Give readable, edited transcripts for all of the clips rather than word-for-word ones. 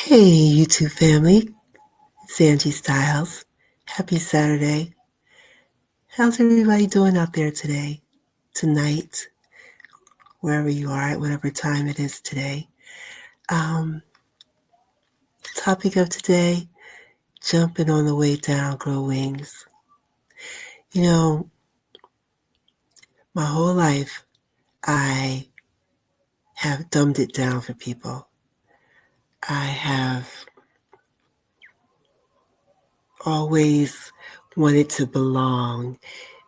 Hey, YouTube family. It's Angie Styles. Happy Saturday. How's everybody doing out there today, tonight, wherever you are at whatever time it is today? Topic of today, jumping on the way down, grow wings. You know, my whole life, I have dumbed it down for people. I have always wanted to belong,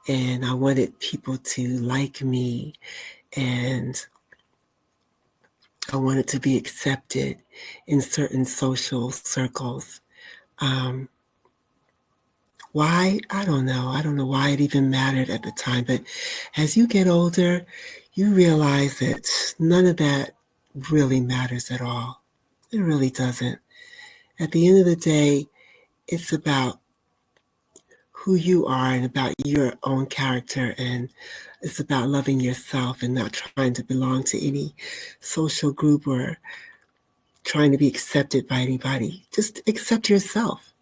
and I wanted people to like me, and I wanted to be accepted in certain social circles. Um, why? I don't know. I don't know why it even mattered at the time. But as you get older, you realize that none of that really matters at all. It really doesn't. At the end of the day, it's about who you are and about your own character, and it's about loving yourself and not trying to belong to any social group or trying to be accepted by anybody. Just accept yourself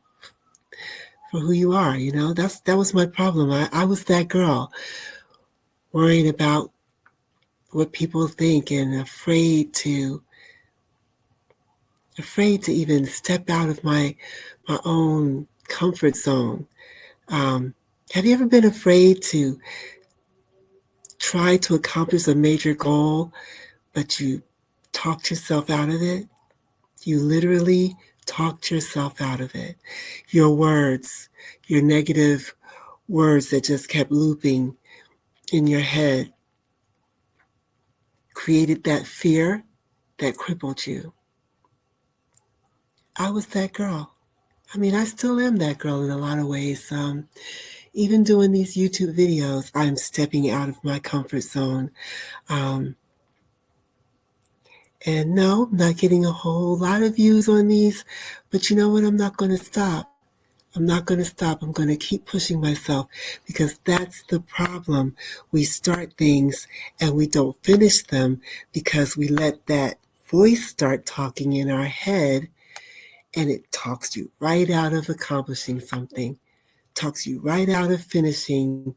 for who you are. That was my problem. I was that girl worrying about what people think and afraid to even step out of my own comfort zone. Have you ever been afraid to try to accomplish a major goal, but you talked yourself out of it? You literally talked yourself out of it. Your words, your negative words that just kept looping in your head created that fear that crippled you. I was that girl. I mean, I still am that girl in a lot of ways. Even doing these YouTube videos, I'm stepping out of my comfort zone. And no, I'm not getting a whole lot of views on these, but you know what? I'm not going to stop. I'm not going to stop. I'm going to keep pushing myself, because that's the problem. We start things and we don't finish them because we let that voice start talking in our head, and it talks you right out of accomplishing something, talks you right out of finishing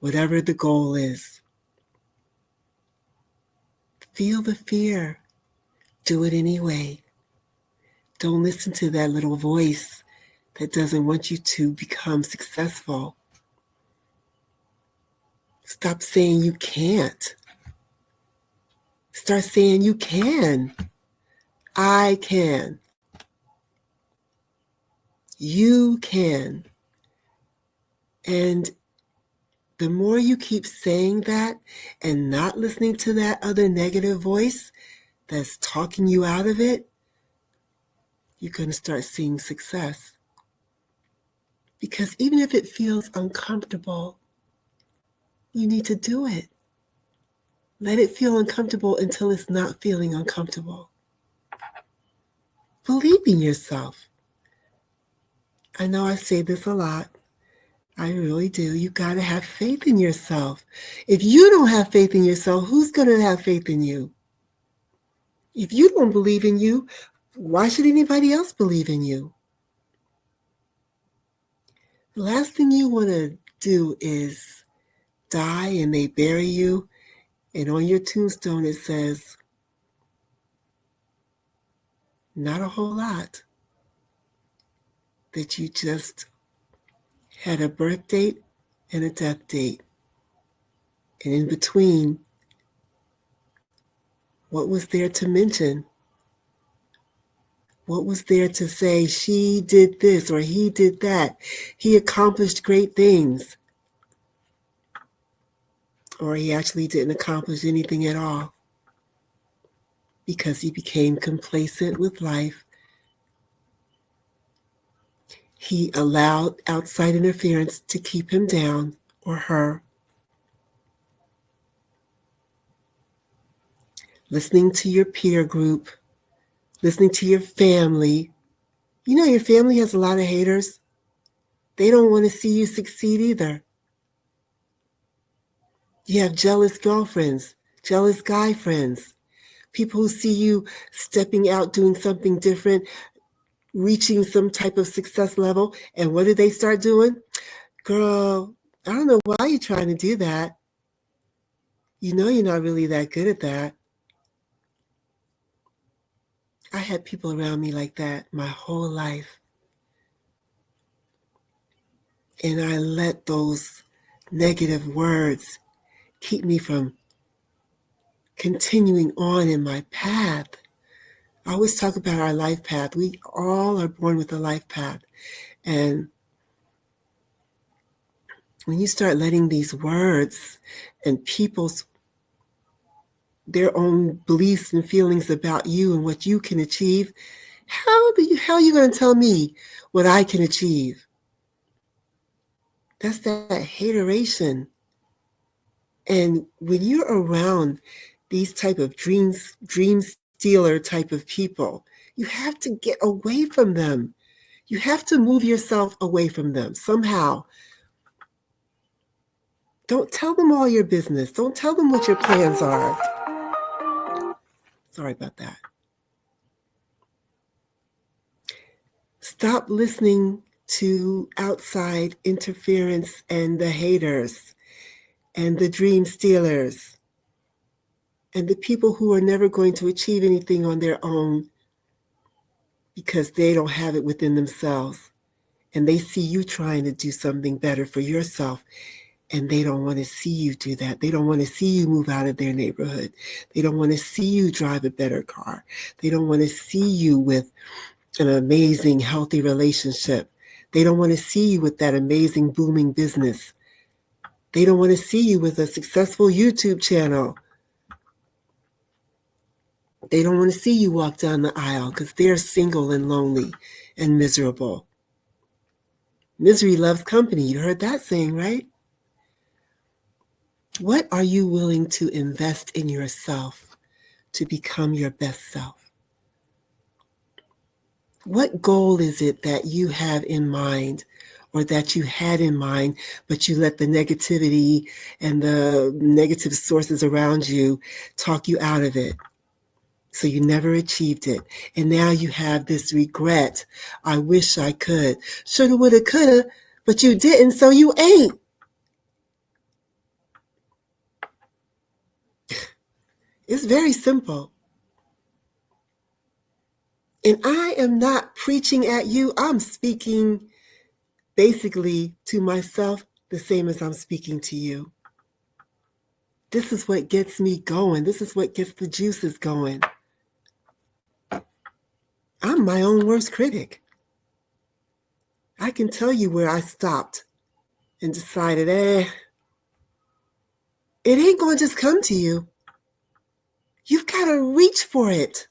whatever the goal is. Feel the fear. Do it anyway. Don't listen to that little voice that doesn't want you to become successful. Stop saying you can't. Start saying you can. I can. You can. And the more you keep saying that and not listening to that other negative voice that's talking you out of it, you're going to start seeing success. Because even if it feels uncomfortable, you need to do it. Let it feel uncomfortable until it's not feeling uncomfortable. Believe in yourself. I know I say this a lot. I really do. You got to have faith in yourself. If you don't have faith in yourself, who's going to have faith in you? If you don't believe in you, why should anybody else believe in you? The last thing you want to do is die and they bury you, and on your tombstone it says, not a whole lot, that you just had a birth date and a death date. And in between, what was there to mention? What was there to say, she did this or he did that? He accomplished great things. Or he actually didn't accomplish anything at all, because he became complacent with life. He allowed outside interference to keep him down, or her. Listening to your peer group, listening to your family. You know, your family has a lot of haters. They don't want to see you succeed either. You have jealous girlfriends, jealous guy friends, People who see you stepping out, doing something different, reaching some type of success level. And what do they start doing? Girl, I don't know why you're trying to do that. You know you're not really that good at that. I had people around me like that my whole life. And I let those negative words keep me from continuing on in my path. I always talk about our life path. We all are born with a life path. And when you start letting these words and people's their own beliefs and feelings about you and what you can achieve, how are you going to tell me what I can achieve? That's that hateration. And when you're around these type of dream stealer type of people, you have to get away from them. You have to move yourself away from them somehow. Don't tell them all your business. Don't tell them what your plans are. Sorry about that. Stop listening to outside interference and the haters and the dream stealers and the people who are never going to achieve anything on their own because they don't have it within themselves. And they see you trying to do something better for yourself. And they don't want to see you do that. They don't want to see you move out of their neighborhood. They don't want to see you drive a better car. They don't want to see you with an amazing, healthy relationship. They don't want to see you with that amazing, booming business. They don't want to see you with a successful YouTube channel. They don't want to see you walk down the aisle because they're single and lonely and miserable. Misery loves company. You heard that saying, right? What are you willing to invest in yourself to become your best self? What goal is it that you have in mind or that you had in mind, but you let the negativity and the negative sources around you talk you out of it? So you never achieved it. And now you have this regret. I wish I could. Shoulda, woulda, coulda, but you didn't, so you ain't. It's very simple. And I am not preaching at you. I'm speaking basically to myself the same as I'm speaking to you. This is what gets me going. This is what gets the juices going. I'm my own worst critic. I can tell you where I stopped and decided, it ain't going to just come to you. You've got to reach for it.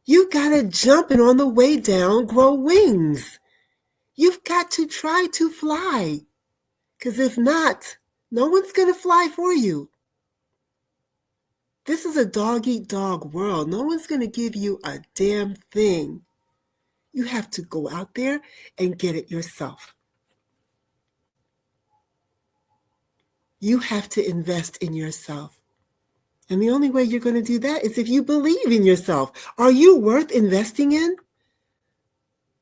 You've got to jump and on the way down, grow wings. You've got to try to fly. Because if not, no one's going to fly for you. This is a dog-eat-dog world. No one's going to give you a damn thing. You have to go out there and get it yourself. You have to invest in yourself. And the only way you're going to do that is if you believe in yourself. Are you worth investing in?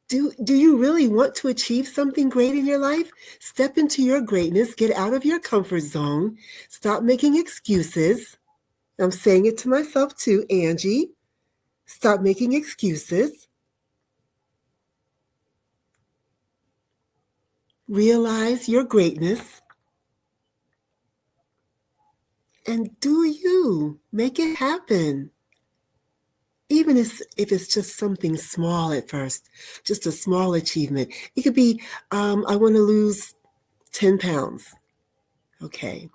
Do you really want to achieve something great in your life? Step into your greatness. Get out of your comfort zone. Stop making excuses. I'm saying it to myself too, Angie. Stop making excuses. Realize your greatness. And do you make it happen? Even if it's just something small at first, just a small achievement. It could be, I want to lose 10 pounds. Okay.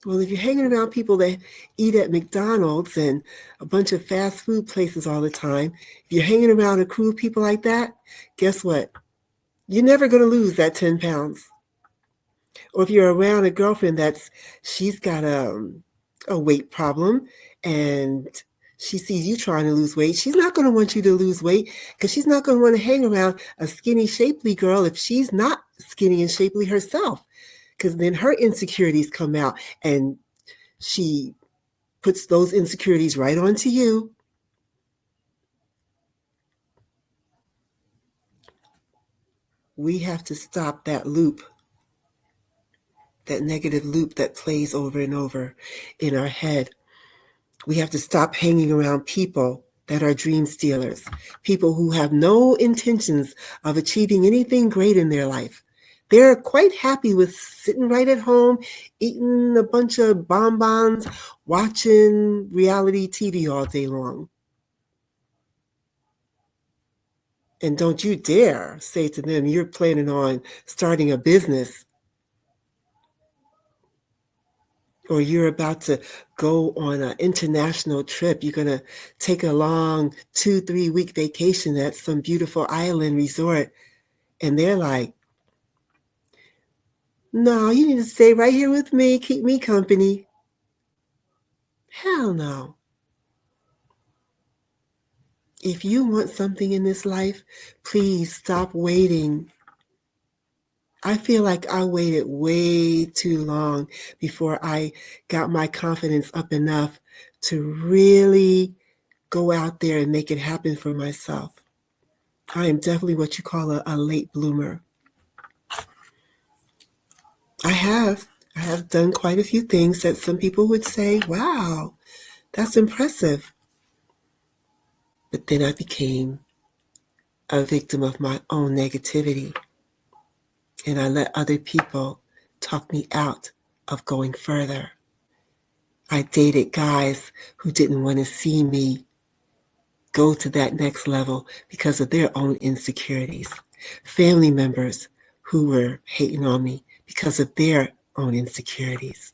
Well, if you're hanging around people that eat at McDonald's and a bunch of fast food places all the time, if you're hanging around a crew of people like that, guess what? You're never going to lose that 10 pounds. Or if you're around a girlfriend she's got a weight problem and she sees you trying to lose weight, she's not going to want you to lose weight because she's not going to want to hang around a skinny, shapely girl if she's not skinny and shapely herself. Because then her insecurities come out and she puts those insecurities right onto you. We have to stop that loop, that negative loop that plays over and over in our head. We have to stop hanging around people that are dream stealers, people who have no intentions of achieving anything great in their life. They're quite happy with sitting right at home, eating a bunch of bonbons, watching reality TV all day long. And don't you dare say to them, you're planning on starting a business, or you're about to go on an international trip. You're going to take a long 2-3 week vacation at some beautiful island resort. And they're like, no, you need to stay right here with me. Keep me company. Hell no. If you want something in this life, please stop waiting. I feel like I waited way too long before I got my confidence up enough to really go out there and make it happen for myself. I am definitely what you call a late bloomer. I have done quite a few things that some people would say, wow, that's impressive. But then I became a victim of my own negativity. And I let other people talk me out of going further. I dated guys who didn't want to see me go to that next level because of their own insecurities. Family members who were hating on me because of their own insecurities.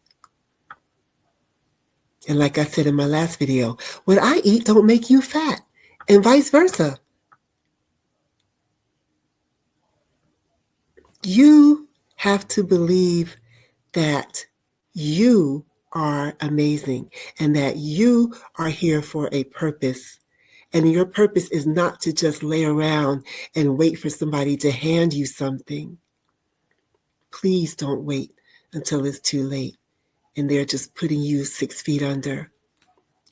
And like I said in my last video, what I eat don't make you fat, and vice versa. You have to believe that you are amazing and that you are here for a purpose. And your purpose is not to just lay around and wait for somebody to hand you something. Please don't wait until it's too late and they're just putting you 6 feet under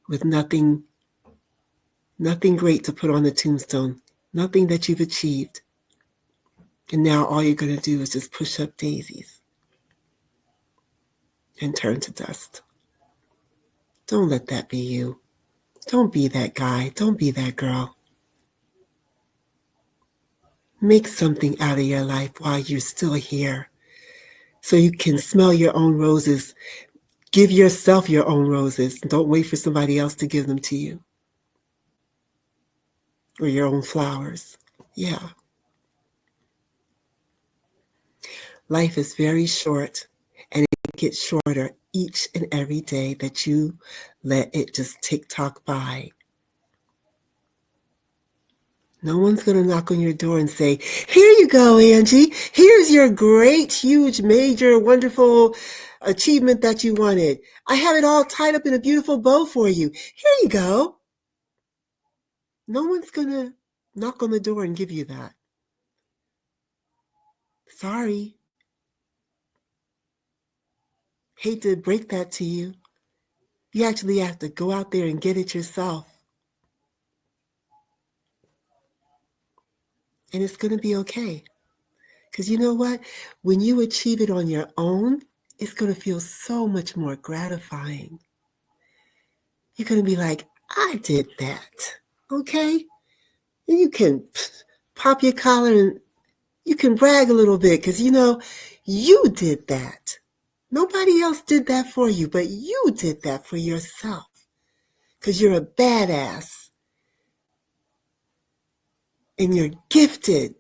with nothing great to put on the tombstone, nothing that you've achieved. And now all you're going to do is just push up daisies and turn to dust. Don't let that be you. Don't be that guy. Don't be that girl. Make something out of your life while you're still here so you can smell your own roses. Give yourself your own roses. Don't wait for somebody else to give them to you. Or your own flowers. Yeah. Life is very short, and it gets shorter each and every day that you let it just tick-tock by. No one's going to knock on your door and say, here you go, Angie. Here's your great, huge, major, wonderful achievement that you wanted. I have it all tied up in a beautiful bow for you. Here you go. No one's going to knock on the door and give you that. Sorry. Hate to break that to you. You actually have to go out there and get it yourself. And it's going to be okay. Because you know what? When you achieve it on your own, it's going to feel so much more gratifying. You're going to be like, I did that. Okay? And you can pop your collar and you can brag a little bit because, you know, you did that. Nobody else did that for you, but you did that for yourself because you're a badass and you're gifted.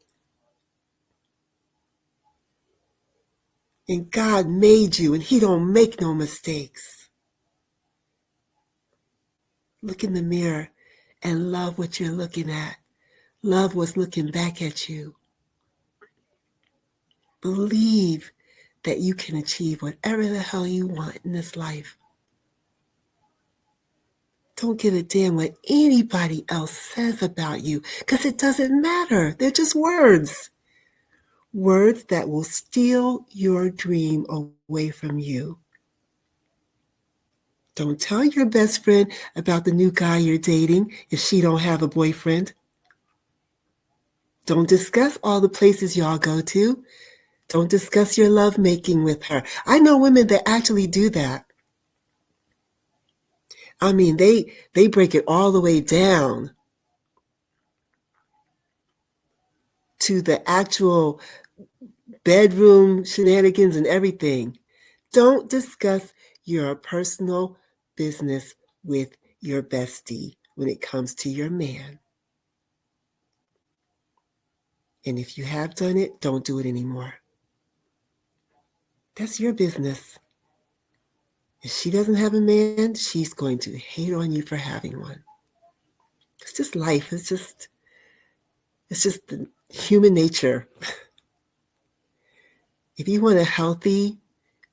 And God made you and he don't make no mistakes. Look in the mirror and love what you're looking at. Love what's looking back at you. Believe that you can achieve whatever the hell you want in this life. Don't give a damn what anybody else says about you because it doesn't matter. They're just words. Words that will steal your dream away from you. Don't tell your best friend about the new guy you're dating if she don't have a boyfriend. Don't discuss all the places y'all go to. Don't discuss your lovemaking with her. I know women that actually do that. I mean, they break it all the way down to the actual bedroom shenanigans and everything. Don't discuss your personal business with your bestie when it comes to your man. And if you have done it, don't do it anymore. That's your business. If she doesn't have a man, she's going to hate on you for having one. It's just life. It's just the human nature. If you want a healthy,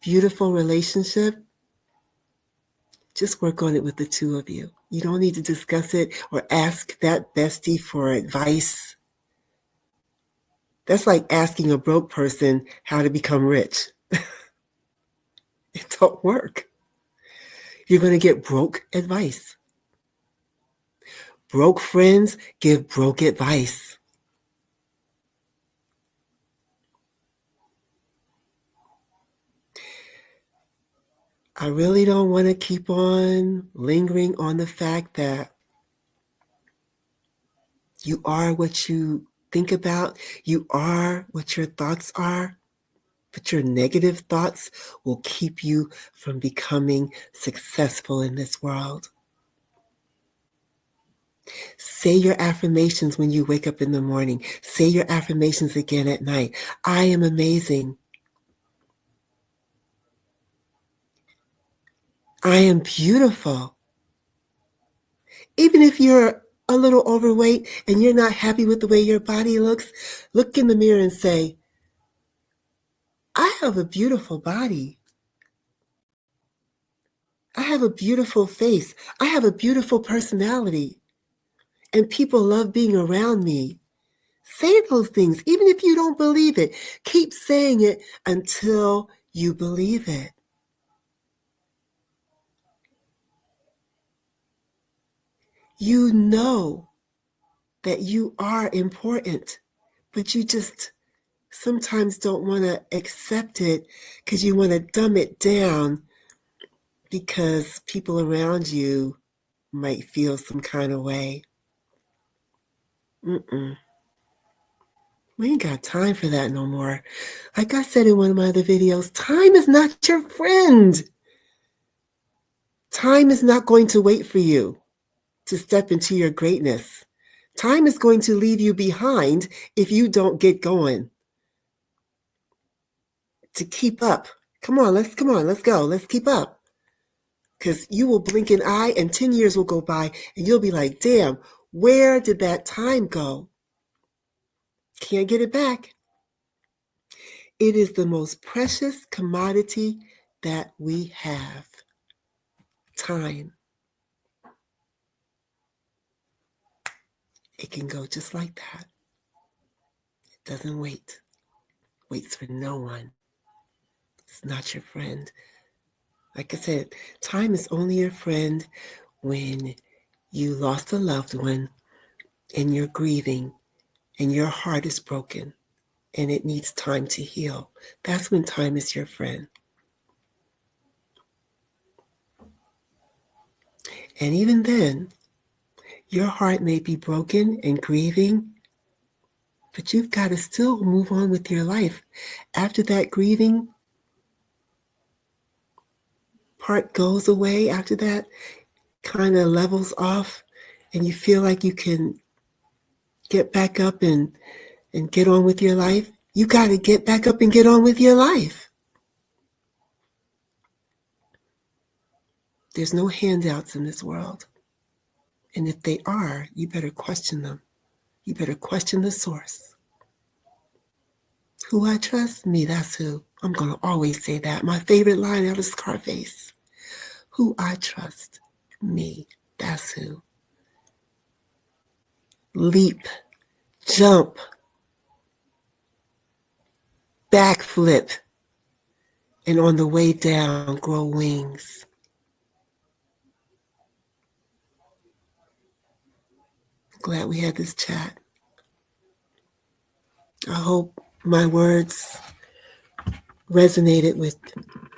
beautiful relationship, just work on it with the two of you. You don't need to discuss it or ask that bestie for advice. That's like asking a broke person how to become rich. It don't work. You're going to get broke advice. Broke friends give broke advice. I really don't want to keep on lingering on the fact that you are what you think about. You are what your thoughts are. But your negative thoughts will keep you from becoming successful in this world. Say your affirmations when you wake up in the morning. Say your affirmations again at night. I am amazing. I am beautiful. Even if you're a little overweight and you're not happy with the way your body looks, look in the mirror and say, I have a beautiful body. I have a beautiful face. I have a beautiful personality. And people love being around me. Say those things, even if you don't believe it. Keep saying it until you believe it. You know that you are important, but you just sometimes don't want to accept it because you want to dumb it down because people around you might feel some kind of way. We ain't got time for that no more. Like I said in one of my other videos, time is not your friend. Time is not going to wait for you to step into your greatness. Time is going to leave you behind if you don't get going. To keep up. Come on, let's go. Let's keep up. Because you will blink an eye and 10 years will go by and you'll be like, damn, where did that time go? Can't get it back. It is the most precious commodity that we have. Time. It can go just like that. It doesn't wait. Waits for no one. It's not your friend. Like I said, time is only your friend when you lost a loved one and you're grieving and your heart is broken and it needs time to heal. That's when time is your friend. And even then, your heart may be broken and grieving, but you've got to still move on with your life. After that grieving part goes away, after that kind of levels off, and you feel like you can get back up and get on with your life, you got to get back up and get on with your life. There's no handouts in this world. And if they are, you better question them. You better question the source. Who I trust? Me, that's who. I'm going to always say that. My favorite line out of Scarface. Who I trust? Me, that's who. Leap, jump, backflip, and on the way down, grow wings. Glad we had this chat. I hope my words resonated with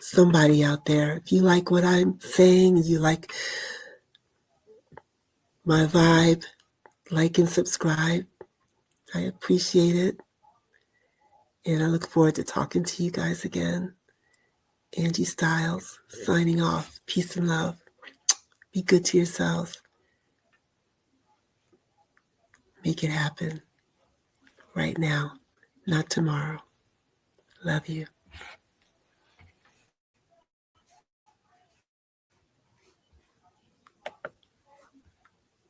somebody out there. If you like what I'm saying, you like my vibe, like and subscribe. I appreciate it. And I look forward to talking to you guys again. Angie Styles, signing off. Peace and love. Be good to yourselves. Make it happen right now, not tomorrow. Love you.